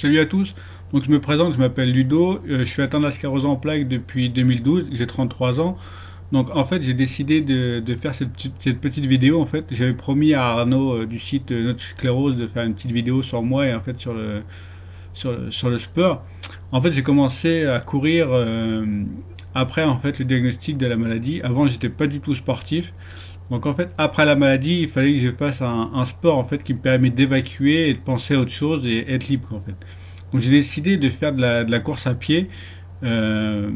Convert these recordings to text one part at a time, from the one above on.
Salut à tous, donc je me présente, je m'appelle Ludo, je suis atteint de la sclérose en plaques depuis 2012, j'ai 33 ans. Donc en fait j'ai décidé de faire cette petite vidéo en fait. J'avais promis à Arnaud du site Notre Sclérose de faire une petite vidéo sur moi et en fait sur le sport. En fait j'ai commencé à courir après en fait le diagnostic de la maladie. Avant j'étais pas du tout sportif. Donc en fait, après la maladie, il fallait que je fasse un sport en fait qui me permet d'évacuer et de penser à autre chose et être libre en fait. Donc j'ai décidé de faire de la course à pied. Euh,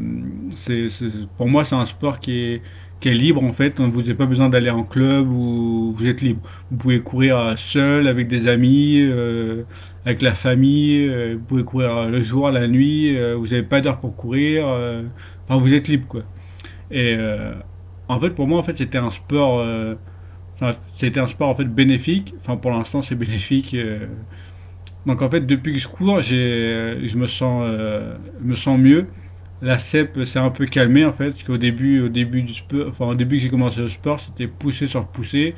pour moi, c'est un sport qui est libre en fait. Vous n'avez pas besoin d'aller en club ou vous êtes libre. Vous pouvez courir seul, avec des amis, avec la famille. Vous pouvez courir le jour, la nuit. Vous n'avez pas d'heure pour courir. Enfin, vous êtes libre quoi. Et en fait, pour moi, en fait, c'était un sport. C'était un sport en fait bénéfique. Enfin, pour l'instant, c'est bénéfique. Donc en fait, depuis que je cours, je me sens mieux. La CEP s'est un peu calmée en fait, parce au début du sport, enfin au début que j'ai commencé le sport, c'était poussée sur poussée.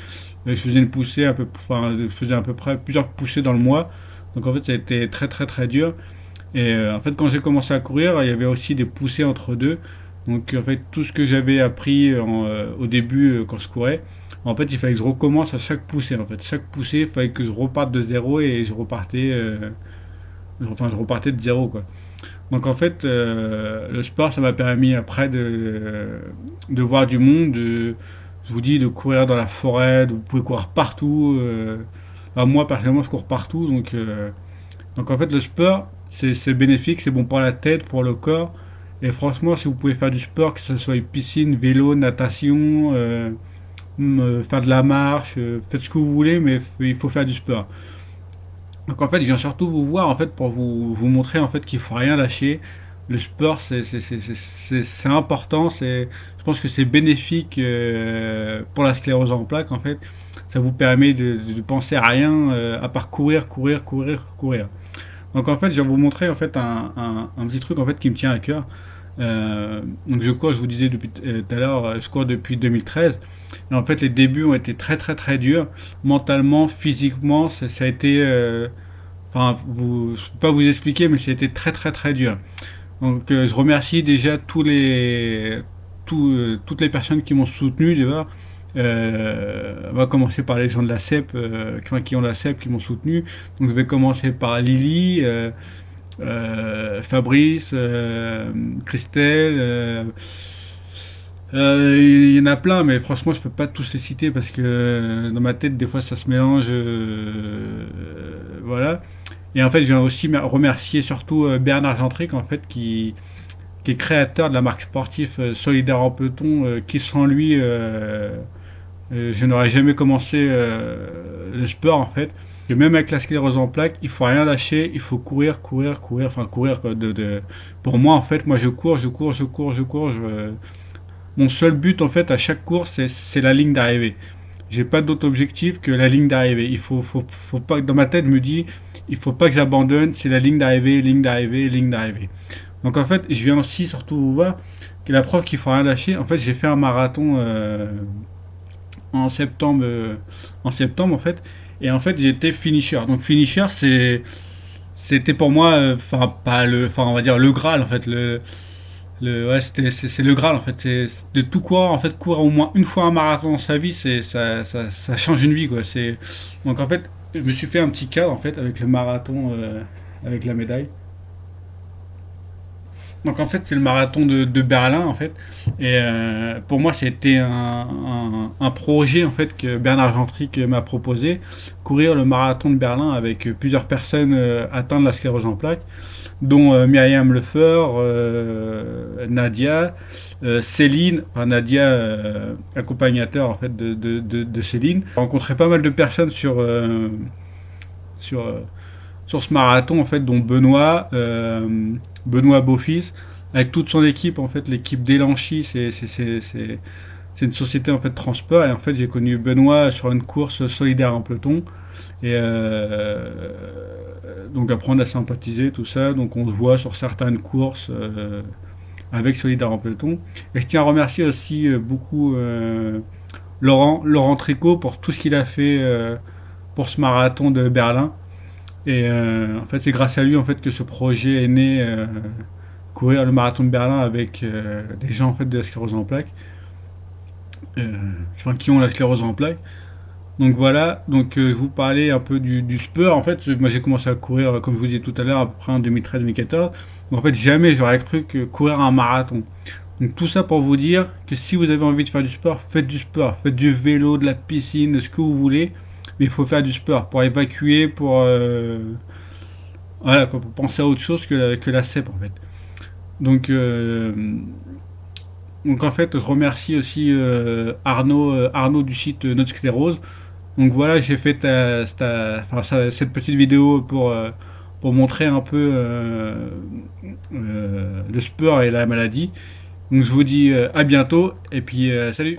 Je faisais une poussée un peu, enfin, je faisais à peu près plusieurs poussées dans le mois. Donc en fait, ça a été très dur. Et en fait, quand j'ai commencé à courir, il y avait aussi des poussées entre deux. Donc en fait, tout ce que j'avais appris au début quand je courais, en fait, il fallait que je recommence à chaque poussée. En fait, chaque poussée, il fallait que je reparte de zéro et je repartais de zéro quoi. Donc en fait, le sport, ça m'a permis après de voir du monde. Je vous dis de courir dans la forêt, vous pouvez courir partout. Enfin, moi personnellement, je cours partout, donc en fait, le sport, c'est bénéfique, c'est bon pour la tête, pour le corps. Et franchement, si vous pouvez faire du sport, que ce soit piscine, vélo, natation, faire de la marche, faites ce que vous voulez, mais il faut faire du sport. Donc en fait, je viens surtout vous voir en fait pour vous montrer en fait qu'il faut rien lâcher. Le sport, c'est important. Je pense que c'est bénéfique pour la sclérose en plaques en fait. Ça vous permet de penser à rien à part courir. Donc en fait, je vais vous montrer en fait un petit truc en fait qui me tient à cœur. Donc je cours, je vous disais depuis tout à l'heure, je cours depuis 2013. Et en fait, les débuts ont été très durs, mentalement, physiquement, ça a été, enfin, je peux pas vous expliquer, mais ça a été très dur. Donc je remercie déjà toutes les personnes qui m'ont soutenu déjà. On va commencer par les gens de la CEP, qui ont la CEP, qui m'ont soutenu. Donc je vais commencer par Lily, Fabrice, Christelle. Il y en a plein, mais franchement, je peux pas tous les citer parce que dans ma tête, des fois, ça se mélange. Voilà. Et en fait, je viens aussi remercier surtout Bernard Gentric, en fait, qui est créateur de la marque sportive Solidaire en Peloton, qui sans lui, je n'aurais jamais commencé le sport, en fait. Que même avec la sclérose en plaques, il faut rien lâcher, il faut courir, enfin courir quoi, pour moi en fait, moi je cours. Mon seul but en fait à chaque course c'est la ligne d'arrivée. J'ai pas d'autre objectif que la ligne d'arrivée. Faut pas que dans ma tête je me dis il faut pas que j'abandonne, c'est la ligne d'arrivée. Donc en fait, je viens aussi surtout vous voir que la preuve qu'il faut rien lâcher. En fait, j'ai fait un marathon en septembre, en fait. Et en fait, j'étais finisher. Donc finisher, c'était pour moi, enfin pas le, enfin on va dire le Graal en fait. Ouais, c'est le Graal en fait. C'est de tout courir en fait, courir au moins une fois un marathon dans sa vie, ça change une vie quoi. Donc en fait, je me suis fait un petit cadre en fait avec le marathon, avec la médaille. Donc en fait c'est le marathon de Berlin en fait et pour moi c'était un projet en fait que Bernard Gentric m'a proposé, courir le marathon de Berlin avec plusieurs personnes atteintes de la sclérose en plaques dont Myriam Lefeur, Nadia, Céline, enfin Nadia accompagnateur en fait de Céline. J'ai rencontré pas mal de personnes sur sur ce marathon en fait dont Benoît Beaufils avec toute son équipe en fait l'équipe d'Elanchi c'est une société en fait de transport et en fait j'ai connu Benoît sur une course solidaire en peloton et donc apprendre à sympathiser tout ça donc on se voit sur certaines courses avec Solidaire en peloton et je tiens à remercier aussi beaucoup Laurent Tricot pour tout ce qu'il a fait pour ce marathon de Berlin. Et en fait, c'est grâce à lui en fait que ce projet est né, courir le marathon de Berlin avec des gens en fait de la sclérose en plaques, enfin qui ont la sclérose en plaques. Donc voilà, donc je vous parlais un peu du sport. En fait, moi j'ai commencé à courir, comme je vous disais tout à l'heure, à peu près en 2013-2014. Donc en fait, jamais j'aurais cru que courir un marathon. Donc tout ça pour vous dire que si vous avez envie de faire du sport, faites du sport. Faites du vélo, de la piscine, de ce que vous voulez. Mais il faut faire du sport pour évacuer, voilà, pour penser à autre chose que la CEP en fait. Donc, donc en fait, je remercie aussi Arnaud du site Notre Sclérose. Donc voilà, j'ai fait cette petite vidéo pour montrer un peu le sport et la maladie. Donc je vous dis à bientôt et puis salut.